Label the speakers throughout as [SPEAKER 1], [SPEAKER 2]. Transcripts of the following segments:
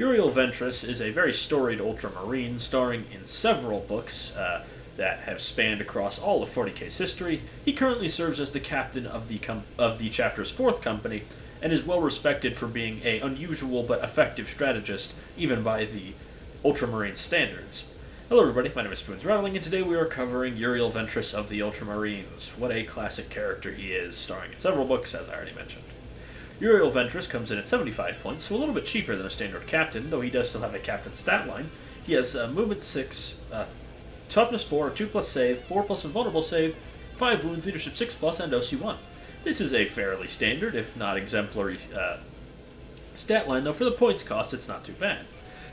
[SPEAKER 1] Uriel Ventris is a very storied Ultramarine starring in several books that have spanned across all of 40K's history. He currently serves as the captain of the chapter's 4th company and is well respected for being an unusual but effective strategist, even by the Ultramarine standards. Hello everybody, my name is Spoons Rattling, and today we are covering Uriel Ventris of the Ultramarines. What a classic character he is, starring in several books, as I already mentioned. Uriel Ventris comes in at 75 points, so a little bit cheaper than a standard captain, though he does still have a captain stat line. He has movement 6, toughness 4, 2+ save, 4+ invulnerable save, 5 wounds, leadership 6+, and OC 1. This is a fairly standard, if not exemplary, stat line, though for the points cost it's not too bad.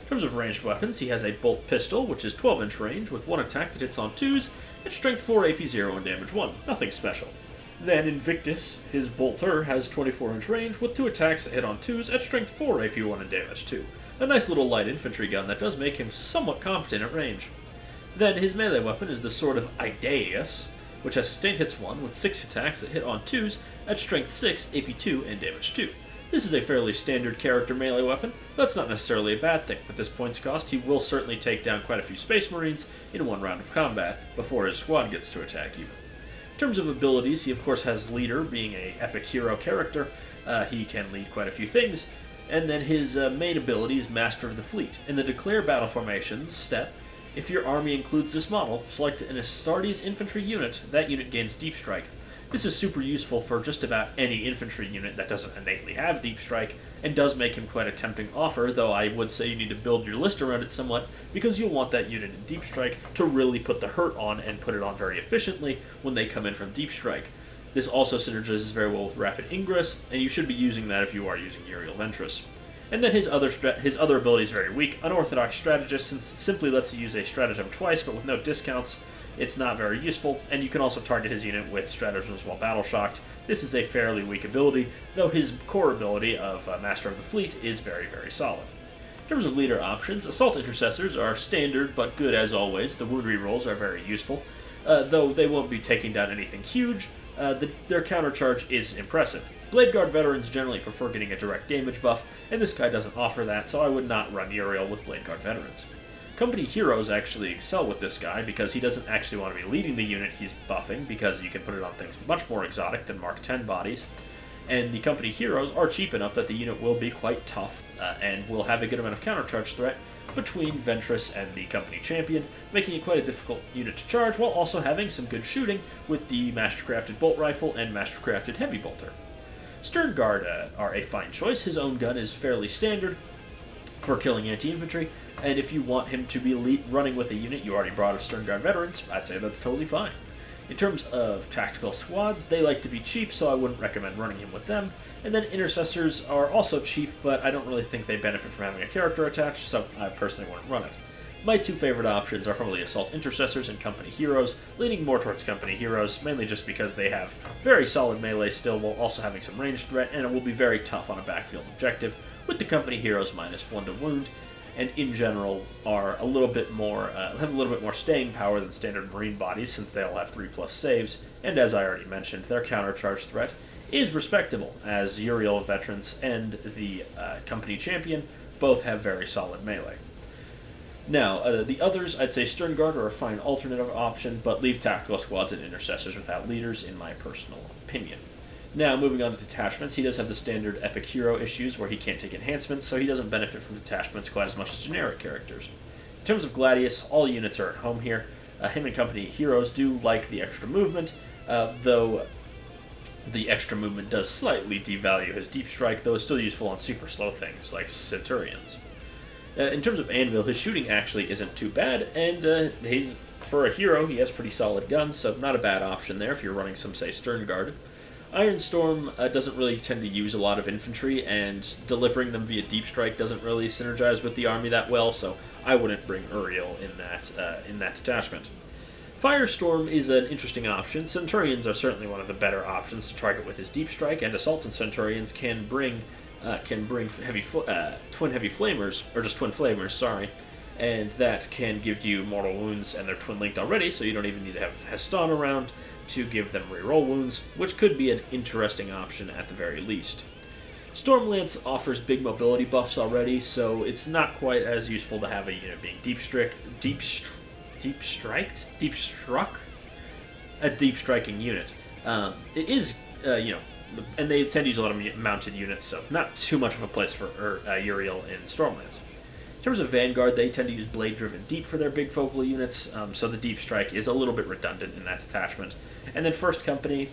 [SPEAKER 1] In terms of ranged weapons, he has a bolt pistol, which is 12-inch range, with one attack that hits on 2s, and strength 4, AP 0, and damage 1. Nothing special. Then Invictus, his bolter, has 24-inch range, with 2 attacks that hit on 2s, at strength 4, AP 1, and damage 2. A nice little light infantry gun that does make him somewhat competent at range. Then his melee weapon is the Sword of Idaeus, which has sustained hits 1, with 6 attacks that hit on 2s, at strength 6, AP 2, and damage 2. This is a fairly standard character melee weapon, but that's not necessarily a bad thing. With this points cost, he will certainly take down quite a few Space Marines in one round of combat, before his squad gets to attack even. In terms of abilities, he of course has Leader, being an epic hero character. He can lead quite a few things. And then his main ability is Master of the Fleet. In the Declare Battle Formations step, if your army includes this model, select an Astartes infantry unit. That unit gains Deep Strike. This is super useful for just about any infantry unit that doesn't innately have Deep Strike, and does make him quite a tempting offer, though I would say you need to build your list around it somewhat, because you'll want that unit in Deep Strike to really put the hurt on, and put it on very efficiently when they come in from Deep Strike. This also synergizes very well with Rapid Ingress, and you should be using that if you are using Uriel Ventris. And then his other ability is very weak. Unorthodox Strategist simply lets you use a stratagem twice, but with no discounts. It's not very useful, and you can also target his unit with stratagems while battle shocked. This is a fairly weak ability, though his core ability of Master of the Fleet is very, very solid. In terms of leader options, Assault Intercessors are standard but good as always. The wound rerolls are very useful, though they won't be taking down anything huge. Their countercharge is impressive. Blade Guard veterans generally prefer getting a direct damage buff, and this guy doesn't offer that, so I would not run Uriel with Blade Guard veterans. Company heroes actually excel with this guy because he doesn't actually want to be leading the unit he's buffing, because you can put it on things much more exotic than Mark 10 bodies. And the company heroes are cheap enough that the unit will be quite tough and will have a good amount of countercharge threat between Ventris and the company champion, making it quite a difficult unit to charge, while also having some good shooting with the Mastercrafted Bolt Rifle and Mastercrafted Heavy Bolter. Stern Guard are a fine choice. His own gun is fairly standard for killing anti-infantry, and if you want him to be running with a unit you already brought of Stern Guard veterans, I'd say that's totally fine. In terms of tactical squads, they like to be cheap, so I wouldn't recommend running him with them. And then Intercessors are also cheap, but I don't really think they benefit from having a character attached, so I personally wouldn't run it. My two favorite options are probably Assault Intercessors and Company Heroes, leaning more towards Company Heroes, mainly just because they have very solid melee still while also having some ranged threat, and it will be very tough on a backfield objective, with the Company Heroes -1 to wound, and in general are a little bit more, have a little bit more staying power than standard Marine bodies, since they all have 3+ saves, and as I already mentioned, their countercharge threat is respectable, as Uriel Veterans and the Company Champion both have very solid melee. Now, the others, I'd say Stern Guard are a fine alternative option, but leave tactical squads and intercessors without leaders, in my personal opinion. Now, moving on to detachments, he does have the standard epic hero issues where he can't take enhancements, so he doesn't benefit from detachments quite as much as generic characters. In terms of Gladius, all units are at home here. Him and company heroes do like the extra movement, though the extra movement does slightly devalue his deep strike, though it's still useful on super slow things like Centurions. In terms of Anvil, his shooting actually isn't too bad, and for a hero, he has pretty solid guns, so not a bad option there if you're running some, say, Stern Guard. Ironstorm doesn't really tend to use a lot of infantry, and delivering them via Deep Strike doesn't really synergize with the army that well, so I wouldn't bring Uriel in that detachment. Firestorm is an interesting option. Centurions are certainly one of the better options to target with his Deep Strike, and Assault and Centurions can bring twin heavy flamers, or just twin flamers, sorry, and that can give you mortal wounds, and they're twin linked already, so you don't even need to have Heston around to give them reroll wounds, which could be an interesting option at the very least. Stormlance offers big mobility buffs already, so it's not quite as useful to have a unit being a deep striking unit. It is, and they tend to use a lot of mounted units, so not too much of a place for Uriel in Stormlance. In terms of Vanguard, they tend to use blade-driven deep for their big focal units, so the deep strike is a little bit redundant in that detachment. And then First Company,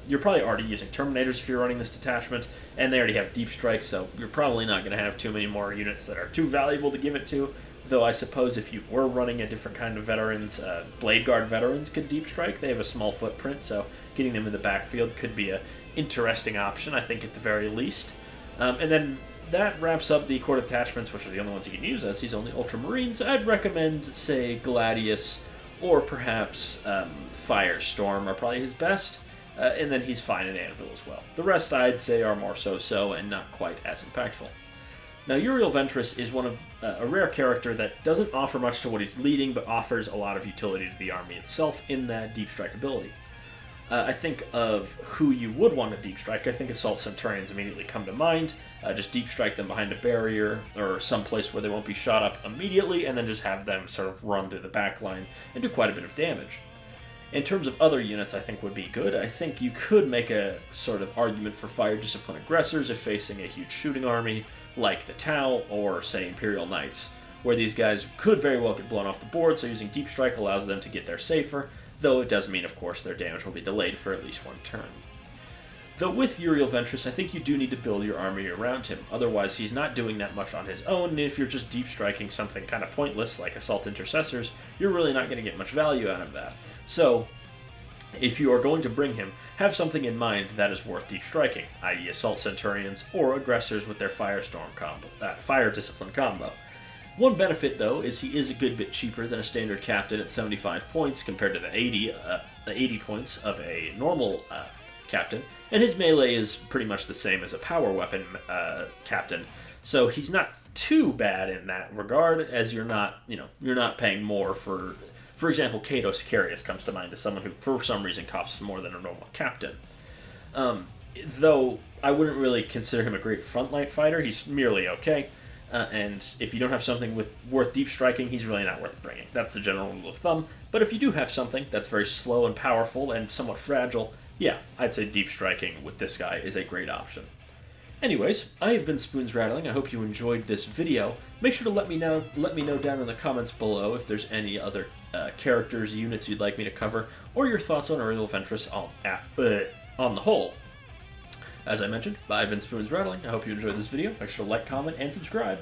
[SPEAKER 1] you're probably already using Terminators if you're running this detachment, and they already have deep strike, so you're probably not going to have too many more units that are too valuable to give it to. Though I suppose if you were running a different kind of veterans, Blade Guard veterans could deep strike. They have a small footprint, so getting them in the backfield could be an interesting option, I think, at the very least. And then that wraps up the core detachments, which are the only ones you can use as he's only Ultramarines. I'd recommend, say, Gladius or perhaps Firestorm are probably his best, and then he's fine in Anvil as well. The rest, I'd say, are more so-so and not quite as impactful. Now, Uriel Ventris is one of a rare character that doesn't offer much to what he's leading, but offers a lot of utility to the army itself in that deep strike ability. I think of who you would want to deep strike. I think Assault Centurions immediately come to mind. Just deep strike them behind a barrier or someplace where they won't be shot up immediately, and then just have them sort of run through the back line and do quite a bit of damage. In terms of other units I think would be good, I think you could make a sort of argument for Fire Discipline Aggressors if facing a huge shooting army like the Tau or, say, Imperial Knights, where these guys could very well get blown off the board, so using Deep Strike allows them to get there safer, though it does mean, of course, their damage will be delayed for at least one turn. Though with Uriel Ventris, I think you do need to build your army around him, otherwise he's not doing that much on his own, and if you're just deep striking something kind of pointless like Assault Intercessors, you're really not going to get much value out of that. So, if you are going to bring him, have something in mind that is worth deep striking, i.e. Assault Centurions or Aggressors with their Fire Discipline combo. One benefit, though, is he is a good bit cheaper than a standard captain at 75 points compared to the 80 points of a normal captain, and his melee is pretty much the same as a power weapon captain, so he's not too bad in that regard, as you're not paying more for example, Cato Sicarius comes to mind as someone who, for some reason, costs more than a normal captain. Though I wouldn't really consider him a great frontline fighter, he's merely okay. And if you don't have something worth deep striking, he's really not worth bringing. That's the general rule of thumb. But if you do have something that's very slow and powerful and somewhat fragile, yeah, I'd say deep striking with this guy is a great option. Anyways, I have been Spoons Rattling. I hope you enjoyed this video. Make sure to let me know down in the comments below if there's any other characters, units you'd like me to cover, or your thoughts on Uriel Ventris on the whole. As I mentioned, I've been Spoons Rattling. I hope you enjoyed this video. Make sure to like, comment, and subscribe.